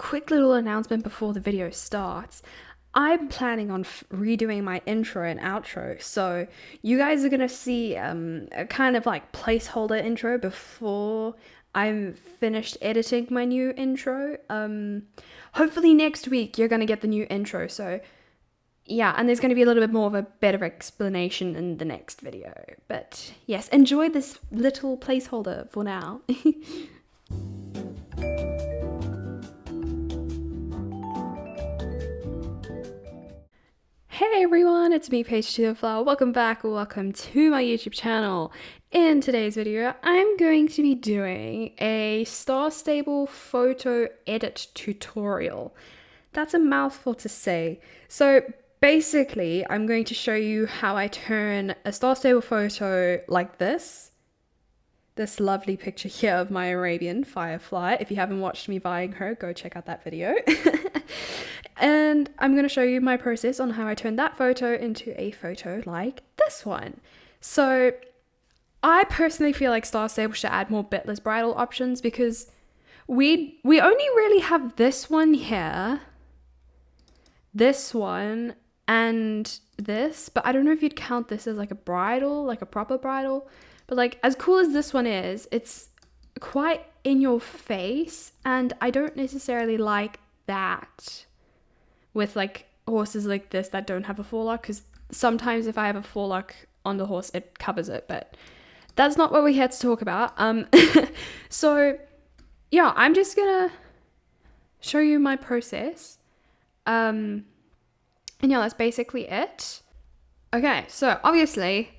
quick little announcement before the video starts. I'm planning on redoing my intro and outro, so you guys are gonna see a kind of like placeholder intro before I'm finished editing my new intro. Hopefully next week you're gonna get the new intro, so yeah, and there's gonna be a little bit more of a better explanation in the next video. But yes, enjoy this little placeholder for now. Hey everyone, it's me, Paige to the Flower. Welcome back, or welcome to my YouTube channel. In today's video, I'm going to be doing a Star Stable photo edit tutorial. That's a mouthful to say. So basically, I'm going to show you how I turn a Star Stable photo like this lovely picture here of my Arabian firefly. If you haven't watched me buying her, go check out that video. And I'm going to show you my process on how I turn that photo into a photo like this one. So I personally feel like Star Stable should add more bitless bridal options because we only really have this one here, this one, and this, but I don't know if you'd count this as like a bridal, like a proper bridal. But like, as cool as this one is, it's quite in your face, and I don't necessarily like that with like horses like this that don't have a forelock, because sometimes if I have a forelock on the horse, it covers it, but that's not what we're here to talk about. So yeah, I'm just gonna show you my process. And yeah, that's basically it. Okay, so obviously,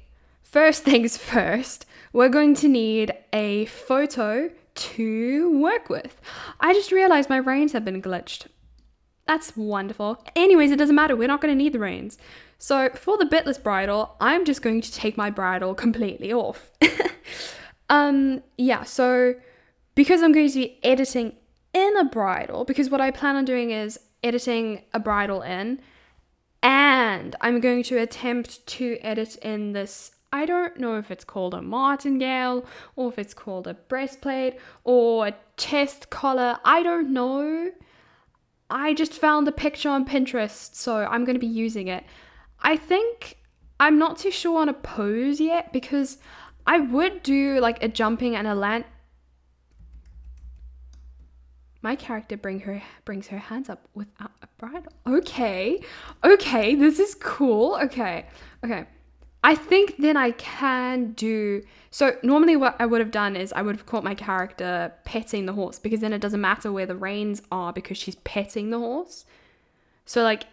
first things first, we're going to need a photo to work with. I just realized my reins have been glitched. That's wonderful. Anyways, it doesn't matter. We're not going to need the reins. So for the bitless bridle, I'm just going to take my bridle completely off. Yeah, so because I'm going to be editing in a bridle, because what I plan on doing is editing a bridle in, and I'm going to attempt to edit in this, I don't know if it's called a martingale or if it's called a breastplate or a chest collar. I don't know. I just found the picture on Pinterest, so I'm going to be using it. I think I'm not too sure on a pose yet, because I would do like a jumping and a land. My character brings her hands up without a bridle. Okay, this is cool. Okay. I think then I can do, so normally what I would have done is I would have caught my character petting the horse, because then it doesn't matter where the reins are because she's petting the horse. So like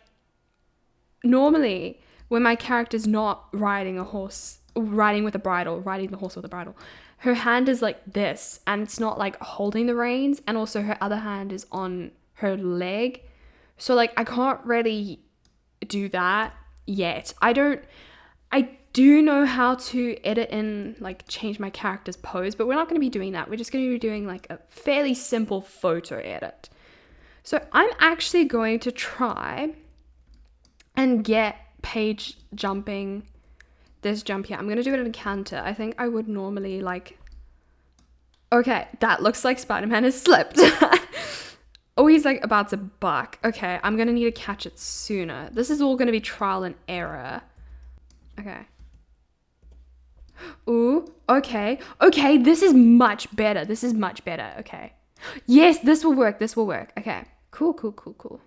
normally when my character's not riding a horse, riding with a bridle, riding the horse with a bridle, her hand is like this and it's not like holding the reins, and also her other hand is on her leg. So like I can't really do that yet. I do know how to edit in, like change my character's pose, but we're not going to be doing that. We're just going to be doing like a fairly simple photo edit. So I'm actually going to try and get Paige jumping this jump here. I'm going to do it in a canter. I think I would normally like, okay, that looks like Spider-Man has slipped. Oh, he's like about to buck. Okay, I'm going to need to catch it sooner. This is all going to be trial and error. Okay. Ooh, okay, this is much better. Okay. Yes, this will work. Okay, cool.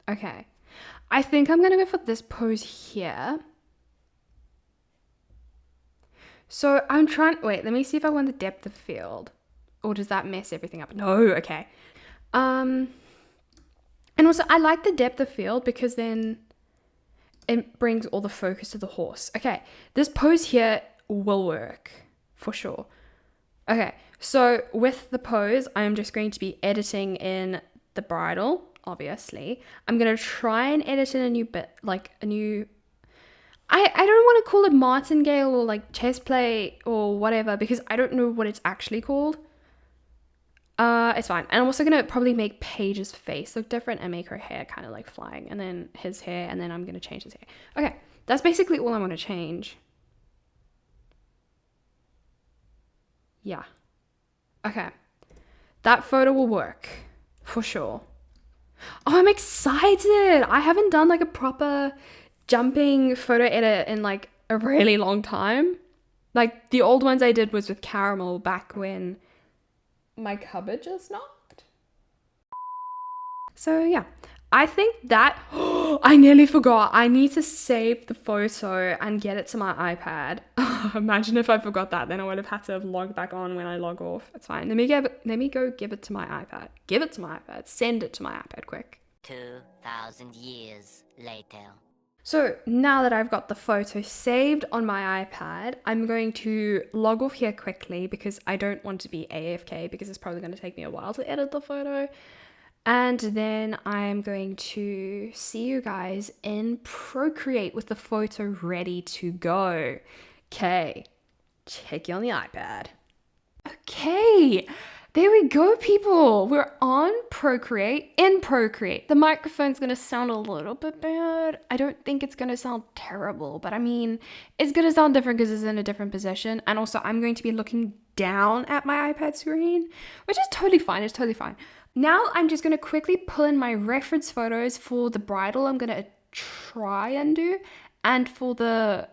Okay, I think I'm gonna go for this pose here. So I'm trying, wait, let me see if I want the depth of field. Or does that mess everything up? No, okay. And also, I like the depth of field because then it brings all the focus to the horse. Okay, this pose here will work for sure. Okay, so with the pose, I'm just going to be editing in the bridle, obviously. I'm going to try and edit in a new bit, like a new, I don't want to call it martingale or like chest plate or whatever, because I don't know what it's actually called. It's fine. And I'm also gonna probably make Paige's face look different and make her hair kind of like flying, and then his hair, and then I'm gonna change his hair. Okay, that's basically all I want to change. Yeah. Okay. That photo will work for sure. Oh, I'm excited. I haven't done like a proper jumping photo edit in like a really long time. Like the old ones I did was with caramel back when my cupboard just knocked. So yeah, I think that, I nearly forgot. I need to save the photo and get it to my iPad. Imagine if I forgot that, then I would have had to log back on when I log off. It's fine. Let me go give it to my iPad. Give it to my iPad. Send it to my iPad quick. 2,000 years later. So now that I've got the photo saved on my iPad, I'm going to log off here quickly because I don't want to be AFK because it's probably going to take me a while to edit the photo. And then I'm going to see you guys in Procreate with the photo ready to go. Okay, check you on the iPad. Okay, there we go, people. We're on Procreate, in Procreate. The microphone's gonna sound a little bit bad. I don't think it's gonna sound terrible, but I mean, it's gonna sound different because it's in a different position. And also, I'm going to be looking down at my iPad screen, which is totally fine. It's totally fine. Now, I'm just gonna quickly pull in my reference photos for the bridal I'm gonna try and do, and for the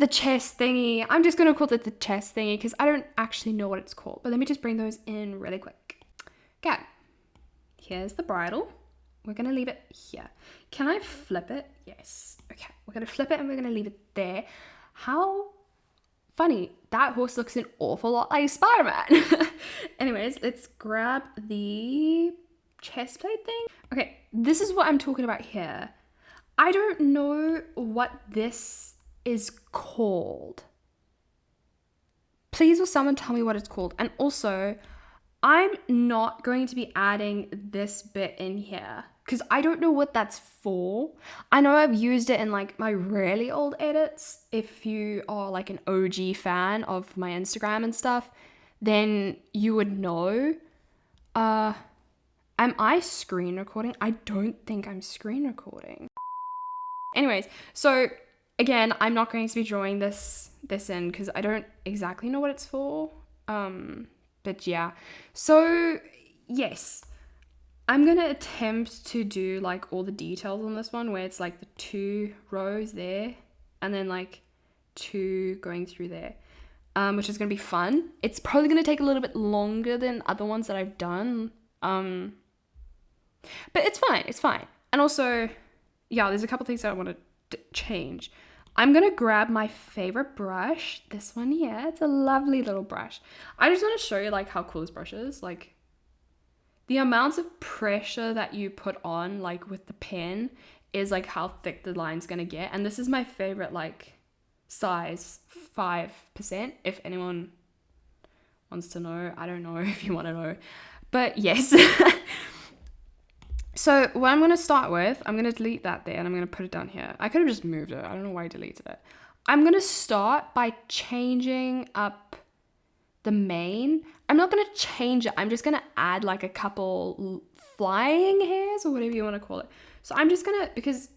chest thingy. I'm just gonna call it the chest thingy because I don't actually know what it's called. But let me just bring those in really quick. Okay, here's the bridal. We're gonna leave it here. Can I flip it? Yes. Okay, we're gonna flip it and we're gonna leave it there. How funny. That horse looks an awful lot like Spider-Man. Anyways, let's grab the chest plate thing. Okay, this is what I'm talking about here. I don't know what this is called. Please will someone tell me what it's called. And also, I'm not going to be adding this bit in here because I don't know what that's for. I know I've used it in like my really old edits. If you are like an OG fan of my Instagram and stuff, then you would know. Am I screen recording? I don't think I'm screen recording. Anyways, so again, I'm not going to be drawing this in because I don't exactly know what it's for. But yeah. So yes, I'm gonna attempt to do like all the details on this one where it's like the 2 rows there and then like 2 going through there, which is gonna be fun. It's probably gonna take a little bit longer than other ones that I've done. But it's fine. It's fine. And also, yeah, there's a couple things that I want to change. I'm going to grab my favorite brush. This one here. It's a lovely little brush. I just want to show you like how cool this brush is. Like the amounts of pressure that you put on like with the pen is like how thick the line's going to get. And this is my favorite like size, 5%, if anyone wants to know. I don't know if you want to know. But yes. So what I'm going to start with, I'm going to delete that there and I'm going to put it down here. I could have just moved it. I don't know why I deleted it. I'm going to start by changing up the mane. I'm not going to change it. I'm just going to add like a couple flying hairs or whatever you want to call it. So I'm just going to, because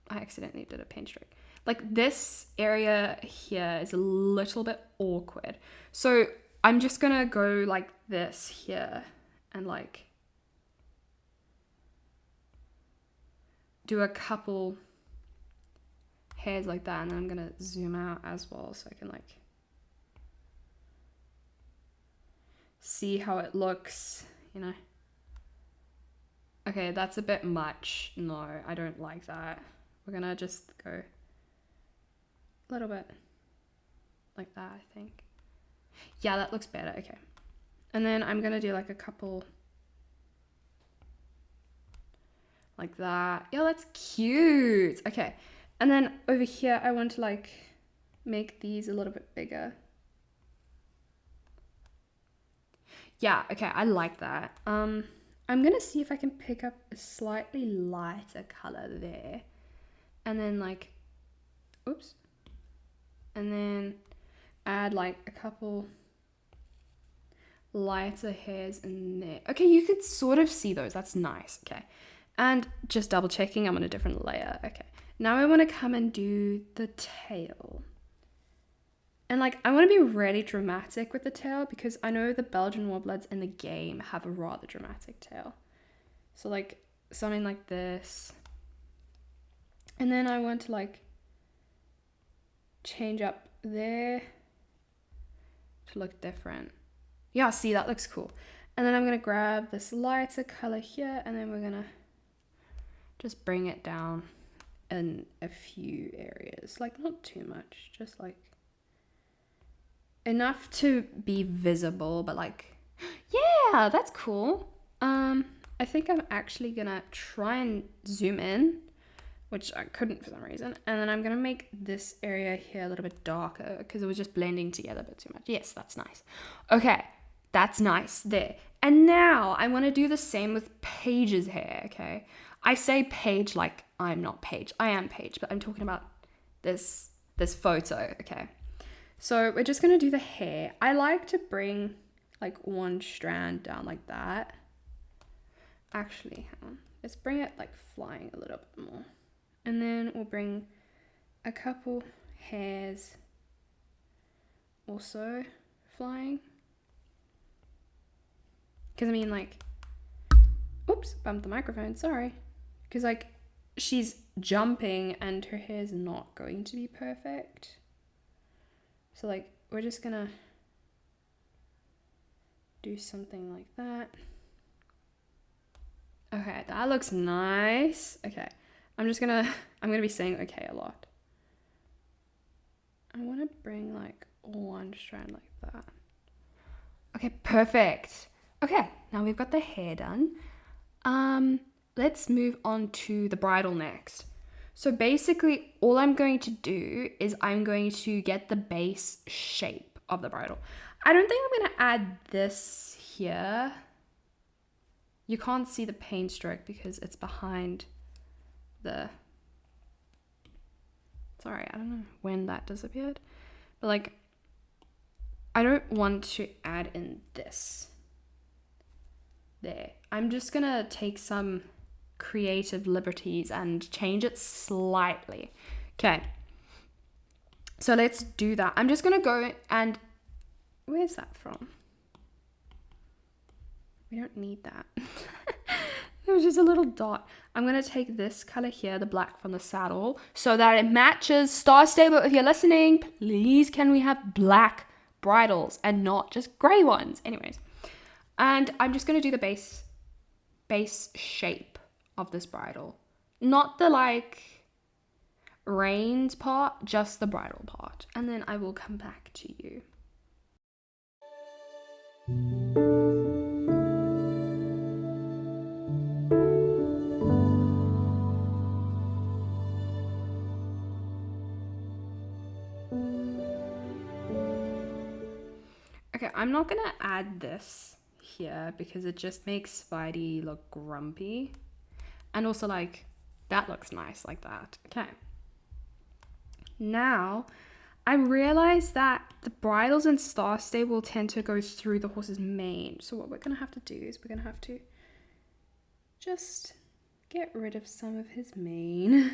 I accidentally did a pen stroke. Like this area here is a little bit awkward. So I'm just going to go like this here and like do a couple hairs like that, and then I'm gonna zoom out as well so I can like see how it looks, you know. Okay, that's a bit much. No, I don't like that. We're gonna just go a little bit like that, I think. Yeah, that looks better. Okay, and then I'm gonna do like a couple like that. Yeah, that's cute. Okay, and then over here I want to like make these a little bit bigger. Yeah, okay, I like that. I'm gonna see if I can pick up a slightly lighter color there, and then like, oops, and then add like a couple lighter hairs in there. Okay, you could sort of see those. That's nice. Okay, and just double checking, I'm on a different layer. Okay, now I want to come and do the tail. And like, I want to be really dramatic with the tail because I know the Belgian warblers in the game have a rather dramatic tail. So like something like this. And then I want to like change up there to look different. Yeah, see, that looks cool. And then I'm going to grab this lighter color here and then we're going to just bring it down in a few areas. Like not too much, just like enough to be visible, but like, yeah, that's cool. I think I'm actually gonna try and zoom in, which I couldn't for some reason. And then I'm gonna make this area here a little bit darker because it was just blending together a bit too much. Yes, that's nice. Okay, that's nice there. And now I want to do the same with Paige's hair, okay? I say Paige like I'm not Paige. I am Paige, but I'm talking about this photo, okay? So we're just gonna do the hair. I like to bring like one strand down like that. Actually, hang on. Let's bring it like flying a little bit more. And then we'll bring a couple hairs also flying. Because I mean like, oops, bumped the microphone, sorry. Because like she's jumping and her hair's not going to be perfect. So like we're just gonna do something like that. Okay, that looks nice. Okay, I'm gonna be saying okay a lot. I want to bring like one strand like that. Okay, perfect. Okay, now we've got the hair done. Let's move on to the bridle next. So basically all I'm going to do is I'm going to get the base shape of the bridle. I don't think I'm going to add this here. You can't see the paint stroke because it's behind the... Sorry, I don't know when that disappeared. But like, I don't want to add in this. There. I'm just going to take some creative liberties and change it slightly. Okay. So let's do that. I'm just going to go and... Where's that from? We don't need that. It was just a little dot. I'm going to take this color here, the black from the saddle, so that it matches. Star Stable, if you're listening, please can we have black bridles and not just gray ones? Anyways. And I'm just going to do the base shape of this bridle. Not the like reins part, just the bridle part. And then I will come back to you. Okay, I'm not gonna add this here because it just makes Spidey look grumpy. And also like, that looks nice like that. Okay. Now, I realized that the bridles in Star Stable tend to go through the horse's mane. So what we're gonna have to do is we're gonna have to just get rid of some of his mane.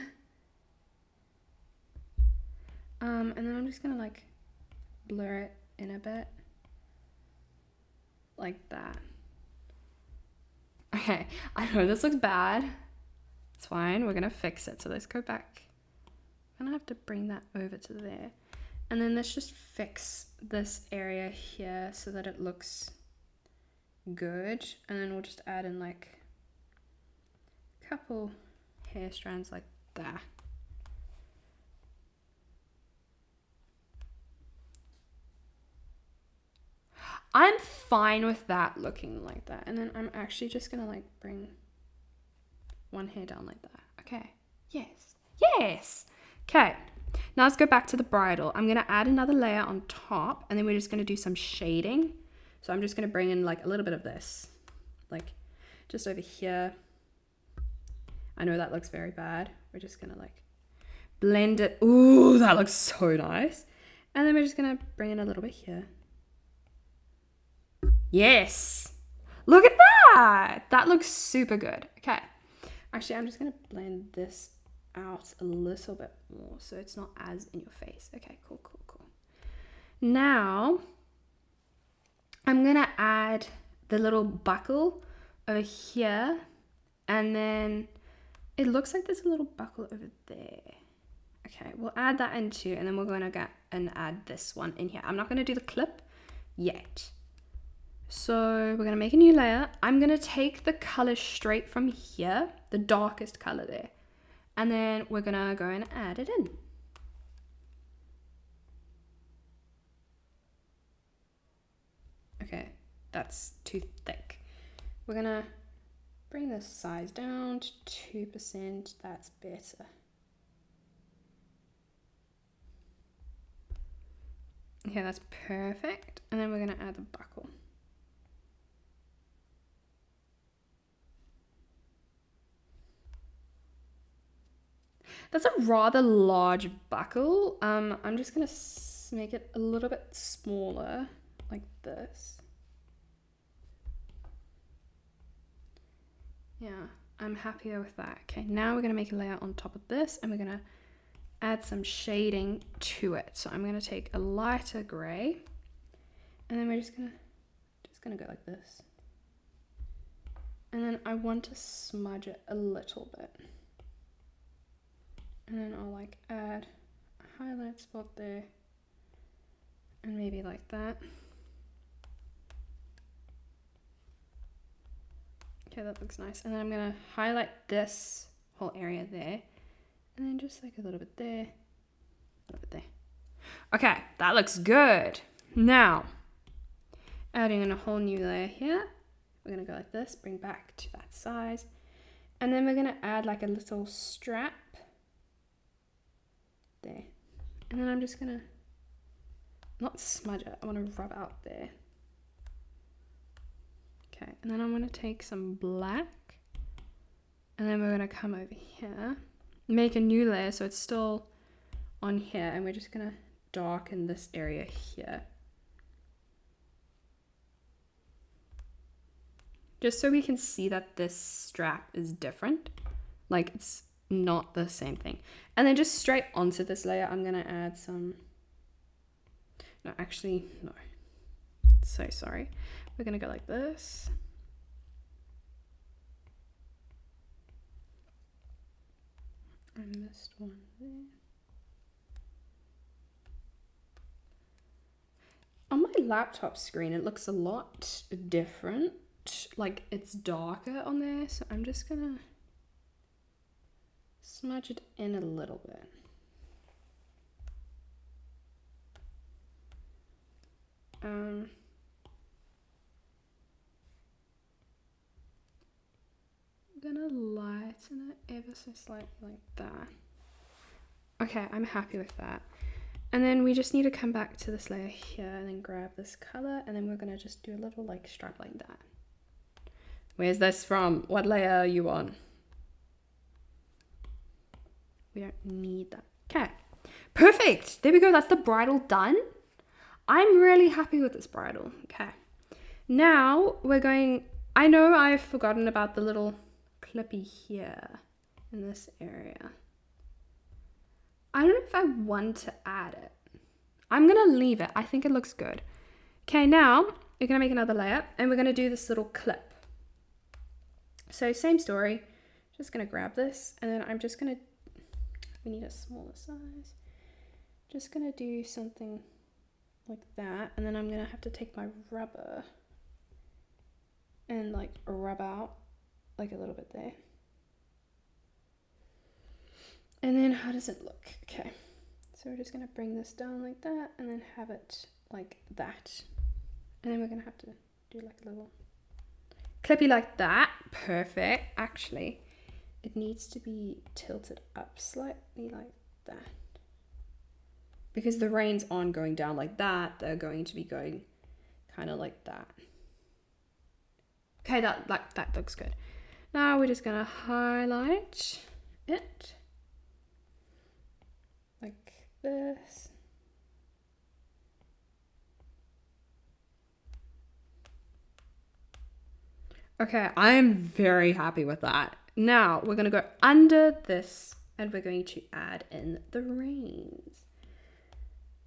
And then I'm just gonna like blur it in a bit. Like that. Okay, I know this looks bad. It's fine, we're gonna fix it. So let's go back. I'm gonna have to bring that over to there. And then let's just fix this area here so that it looks good. And then we'll just add in like a couple hair strands like that. I'm fine with that looking like that. And then I'm actually just gonna like bring one hair down like that. Okay, yes, yes. Okay, now let's go back to the bridle. I'm gonna add another layer on top and then we're just gonna do some shading. So I'm just gonna bring in like a little bit of this, like just over here. I know that looks very bad. We're just gonna like blend it. Ooh, that looks so nice. And then we're just gonna bring in a little bit here. Yes, look at that. That looks super good. Okay, actually I'm just gonna blend this out a little bit more so it's not as in your face. Okay, cool. Now, I'm gonna add the little buckle over here, and then it looks like there's a little buckle over there. Okay, we'll add that in too, and then we're gonna go and add this one in here. I'm not gonna do the clip yet. So we're gonna make a new layer. I'm gonna take the color straight from here, the darkest color there, and then we're gonna go and add it in. Okay, that's too thick. We're gonna bring the size down to 2%. That's better. Okay, that's perfect. And then we're gonna add the buckle. That's a rather large buckle. I'm just gonna make it a little bit smaller, like this. Yeah, I'm happier with that. Okay, now we're gonna make a layer on top of this, and we're gonna add some shading to it. So I'm gonna take a lighter gray, and then we're just gonna go like this. And then I want to smudge it a little bit. And then I'll like add a highlight spot there, and maybe like that. Okay, that looks nice. And then I'm gonna highlight this whole area there, and then just like a little bit there, a little bit there. Okay, that looks good. Now, adding in a whole new layer here. We're gonna go like this, bring back to that size. And then we're gonna add like a little strap there. And then I'm just gonna, not smudge it, I wanna rub out there. Okay, and then I'm gonna take some black, and then we're gonna come over here, make a new layer so it's still on here, and we're just gonna darken this area here. Just so we can see that this strap is different, like it's not the same thing. And then just straight onto this layer, I'm gonna add some, no, actually, no, so sorry. We're gonna go like this. I missed one there. On my laptop screen, it looks a lot different. Like it's darker on there, so I'm just gonna smudge it in a little bit. I'm gonna lighten it ever so slightly like that. Okay, I'm happy with that. And then we just need to come back to this layer here and then grab this color, and then we're gonna just do a little like stripe like that. Where's this from? What layer are you on? We don't need that. Okay, perfect. There we go. That's the bridle done. I'm really happy with this bridle. Okay, now we're going, I know I've forgotten about the little clippy here in this area. I don't know if I want to add it. I'm gonna leave it. I think it looks good. Okay, now we're gonna make another layer, and we're gonna do this little clip. So same story, just gonna grab this, and then I'm just gonna, we need a smaller size. Just gonna do something like that, and then I'm gonna have to take my rubber and like rub out like a little bit there. And then how does it look? Okay, so we're just gonna bring this down like that, and then have it like that. And then we're gonna have to do like a little clippy like that. Perfect. Actually, it needs to be tilted up slightly like that, because the reins aren't going down like that, they're going to be going kind of like that. Okay, that looks good. Now we're just gonna highlight it like this. Okay, I am very happy with that. Now we're gonna go under this, and we're going to add in the reins.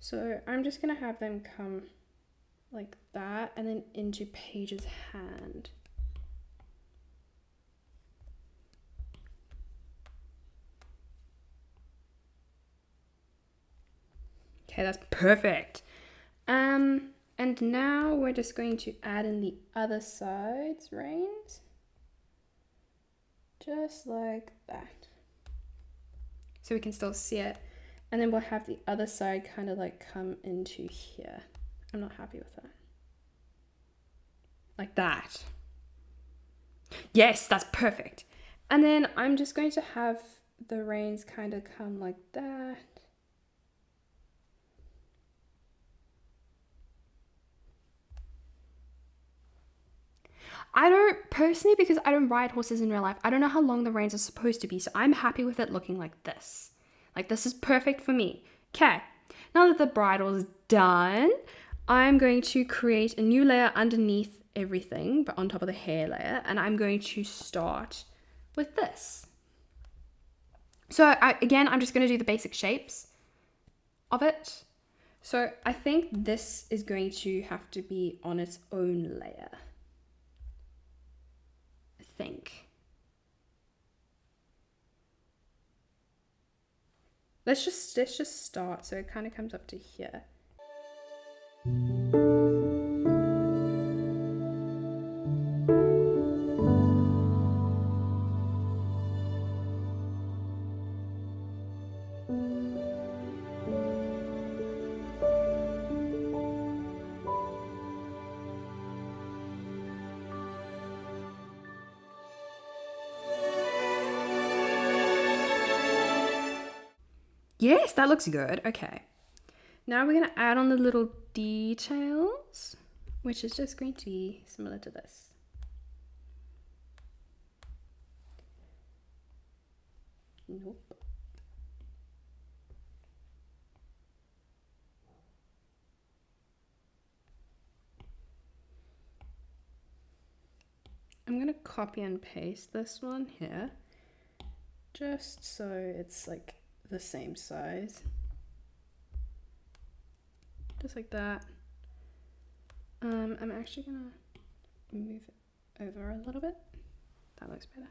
So I'm just gonna have them come like that and then into Paige's hand. Okay, that's perfect. And now we're just going to add in the other side's reins. Just like that. So we can still see it. And then we'll have the other side kind of like come into here. I'm not happy with that. Like that. Yes, that's perfect. And then I'm just going to have the reins kind of come like that. I don't, personally, because I don't ride horses in real life, I don't know how long the reins are supposed to be, so I'm happy with it looking like this. Like, this is perfect for me. Okay, now that the bridle is done, I'm going to create a new layer underneath everything, but on top of the hair layer, and I'm going to start with this. So again, I'm just going to do the basic shapes of it. So I think this is going to have to be on its own layer. I think. Let's just start so it kind of comes up to here. Yes, that looks good. Okay. Now we're going to add on the little details, which is just going to be similar to this. Nope. I'm going to copy and paste this one here, just so it's like the same size. Just like that. I'm actually going to move it over a little bit. That looks better.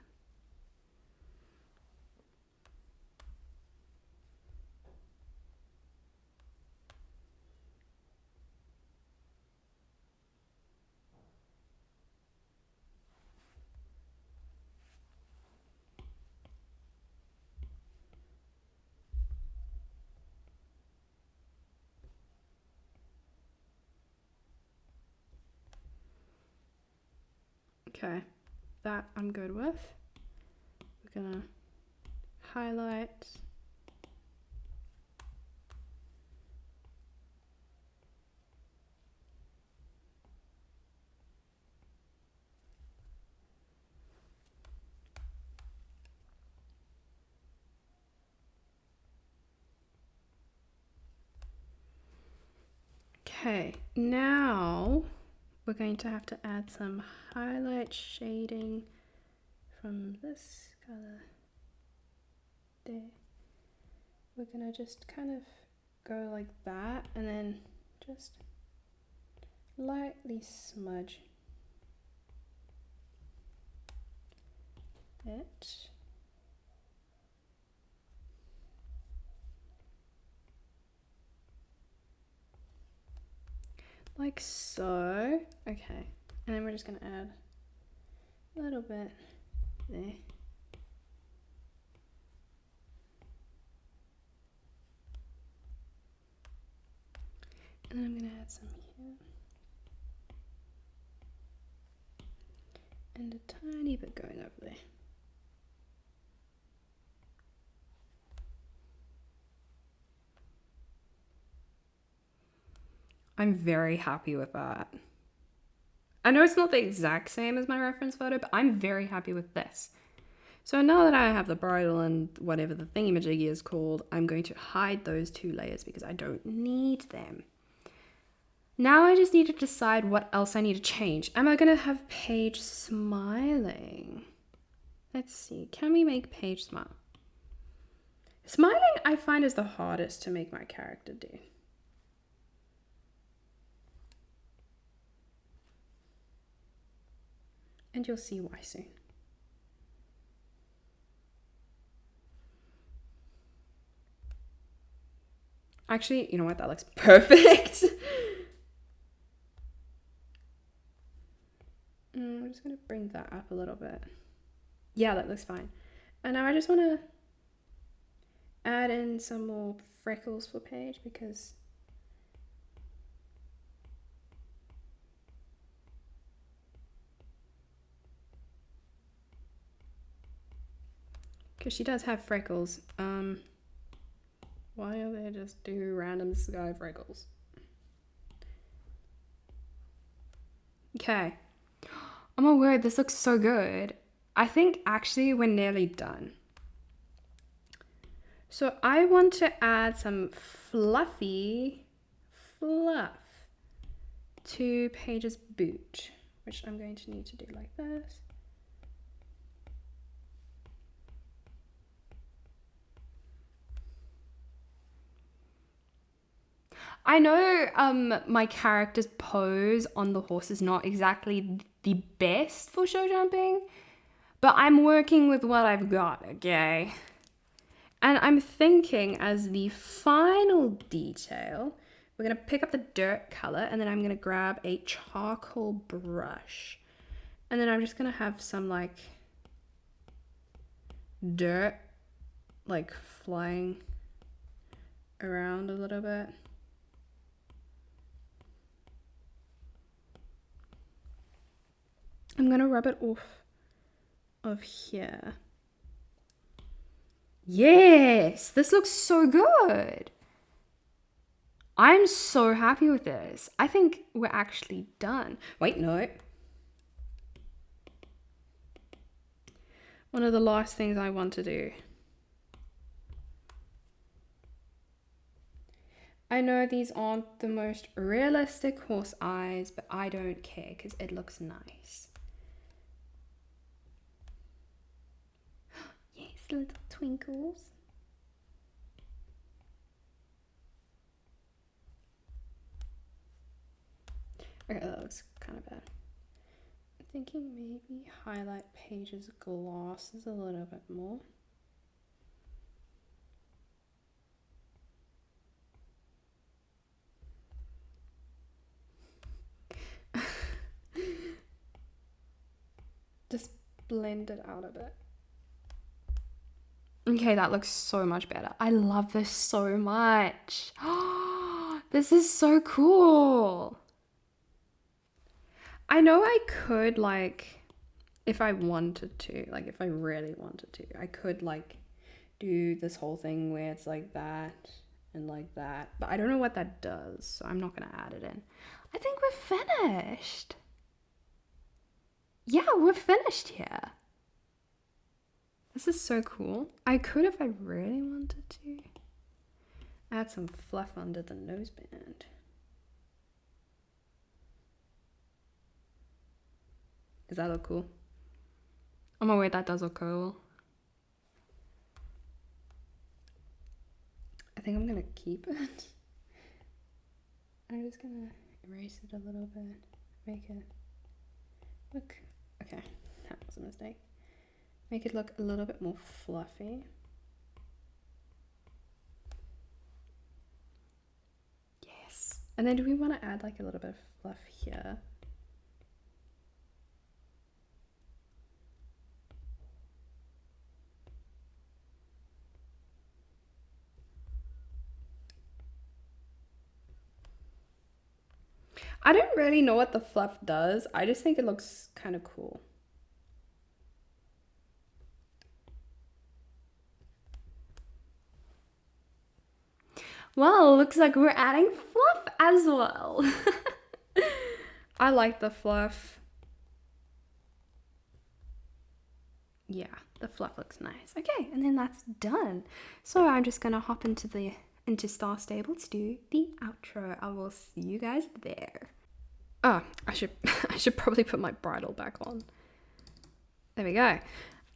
Okay, that I'm good with. We're gonna highlight. Okay, now we're going to have to add some highlight shading from this color there. We're gonna just kind of go like that and then just lightly smudge it. Like so. Okay, and then we're just gonna add a little bit there. And then I'm gonna add some here. And a tiny bit going over there. I'm very happy with that. I know it's not the exact same as my reference photo, but I'm very happy with this. So now that I have the bridle and whatever the thingamajiggy is called, I'm going to hide those two layers because I don't need them. Now I just need to decide what else I need to change. Am I going to have Paige smiling? Let's see. Can we make Paige smile? Smiling I find is the hardest to make my character do. And you'll see why soon. Actually, you know what? That looks perfect. I'm just going to bring that up a little bit. Yeah, that looks fine. And now I just want to add in some more freckles for Paige because she does have freckles. Why are they just do random sky freckles? Okay. Oh my word, this looks so good. I think actually we're nearly done. So I want to add some fluffy fluff to Paige's boot, which I'm going to need to do like this. I know my character's pose on the horse is not exactly the best for show jumping, but I'm working with what I've got, okay? And I'm thinking as the final detail, we're gonna pick up the dirt color and then I'm gonna grab a charcoal brush. And then I'm just gonna have some like dirt like flying around a little bit. I'm gonna rub it off of here. Yes, this looks so good. I'm so happy with this. I think we're actually done. Wait, no. One of the last things I want to do. I know these aren't the most realistic horse eyes, but I don't care because it looks nice. Yes, little twinkles. Okay, that looks kind of bad. I'm thinking maybe highlight Paige's glasses a little bit more. Just blend it out a bit. Okay, that looks so much better. I love this so much. This is so cool. I know I could like, if I wanted to, like if I really wanted to, I could like do this whole thing where it's like that and like that. But I don't know what that does, so I'm not going to add it in. I think we're finished. Yeah, we're finished here. This is so cool. I could, if I really wanted to, add some fluff under the noseband. Does that look cool? Oh my word, that does look cool. I think I'm gonna keep it. I'm just gonna erase it a little bit, make it look, okay, that was a mistake. Make it look a little bit more fluffy. Yes. And then do we want to add like a little bit of fluff here? I don't really know what the fluff does. I just think it looks kind of cool. Well, looks like we're adding fluff as well. I like the fluff. Yeah, the fluff looks nice. Okay, and then that's done. So I'm just gonna hop into Star Stable to do the outro. I will see you guys there. Oh, I should probably put my bridle back on. There we go.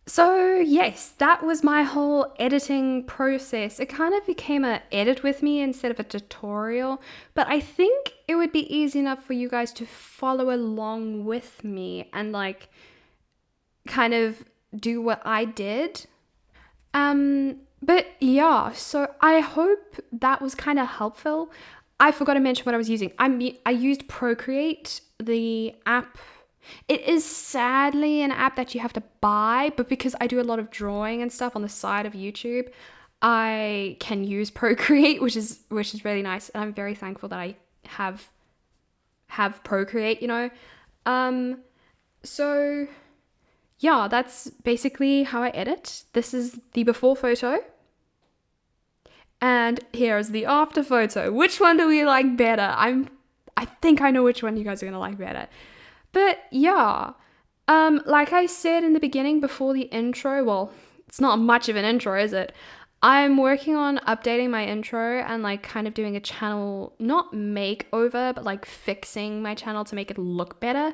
So yes, that was my whole editing process. It kind of became an edit with me instead of a tutorial, but I think it would be easy enough for you guys to follow along with me and like kind of do what I did. But yeah, so I hope that was kind of helpful. I forgot to mention what I was using. I used Procreate, the app. It is sadly an app that you have to buy, but because I do a lot of drawing and stuff on the side of YouTube, I can use Procreate, which is really nice, and I'm very thankful that I have Procreate, you know. So yeah, that's basically how I edit. This is the before photo. And here's the after photo. Which one do we like better? I think I know which one you guys are gonna like better. But yeah, like I said in the beginning before the intro, well, it's not much of an intro, is it? I'm working on updating my intro and like kind of doing a channel, not makeover, but like fixing my channel to make it look better.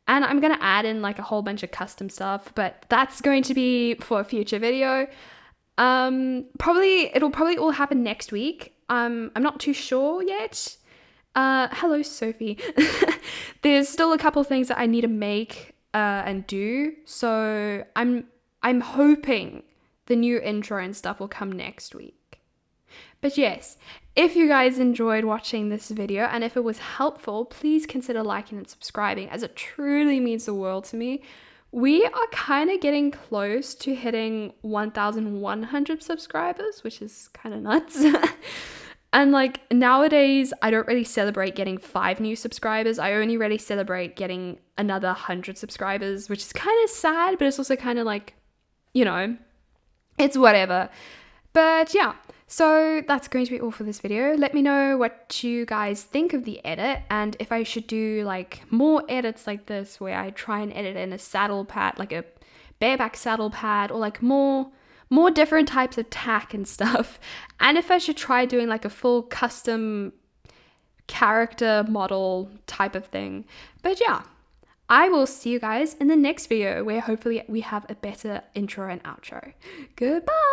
And I'm gonna add in like a whole bunch of custom stuff, but that's going to be for a future video. It'll probably all happen next week. I'm not too sure yet. Hello, Sophie. There's still a couple things that I need to make and do. So I'm hoping the new intro and stuff will come next week. But yes, if you guys enjoyed watching this video and if it was helpful, please consider liking and subscribing, as it truly means the world to me. We are kind of getting close to hitting 1,100 subscribers, which is kind of nuts. And like nowadays, I don't really celebrate getting 5 new subscribers. I only really celebrate getting another 100 subscribers, which is kind of sad, but it's also kind of like, you know, it's whatever. But yeah, so that's going to be all for this video. Let me know what you guys think of the edit and if I should do like more edits like this where I try and edit in a saddle pad, like a bareback saddle pad, or like more different types of tack and stuff. And if I should try doing like a full custom character model type of thing. But yeah, I will see you guys in the next video where hopefully we have a better intro and outro. Goodbye!